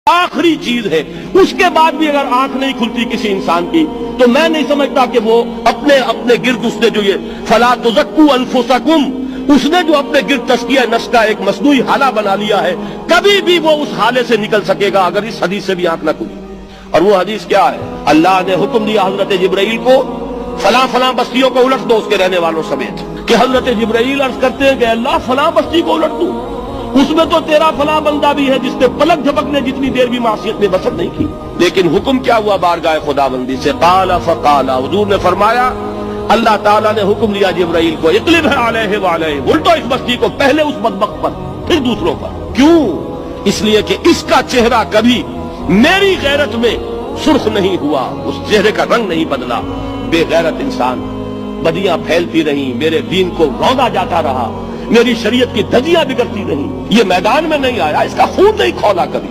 आखिरी चीज है। उसके बाद भी अगर आंख नहीं खुलती किसी इंसान की तो मैं नहीं समझता कि वो अपने अपने गिर्द उसने जो ये फला तुज़क्कू अनफुसकुम, उसने जो अपने गिर्द तस्किया नफ्स का एक मसनूई हाला बना लिया है, कभी भी वो उस हाले से निकल सकेगा अगर इस हदीस से भी आंख न खुली। और वो हदीस क्या है? अल्लाह ने हुक्म दिया हजरत जिब्राइल को, फला फला बस्तियों को उलट दो उसके रहने वालों समेत। कि हजरत जिब्राइल अर्ज करते हैं कि अल्लाह फला बस्ती को उलट दूं, उसमें तो तेरा फला बंदा भी है जिसने पलक झपकने जितनी देर भी मासियत में बसर नहीं की। लेकिन हुक्म क्या हुआ बारगाह खुदाबंदी से? काला फकाला, हुजूर ने फरमाया, अल्लाह ताला ने हुक्म दिया जिब्राइल को, इक़लिब अलैहि व अलैहि, उल्टो इस बस्ती को, पहले उस बदबख्त पर फिर दूसरों पर। क्यों? इसलिए कि इसका चेहरा कभी मेरी गैरत में सुर्ख नहीं हुआ, उस चेहरे का रंग नहीं बदला। बेगैरत इंसान, बदियां फैलती रही, मेरे दीन को रौंदा जाता रहा, मेरी शरीयत की धज्जियां बिगड़ती रही, ये मैदान में नहीं आया, इसका खून नहीं खौला कभी।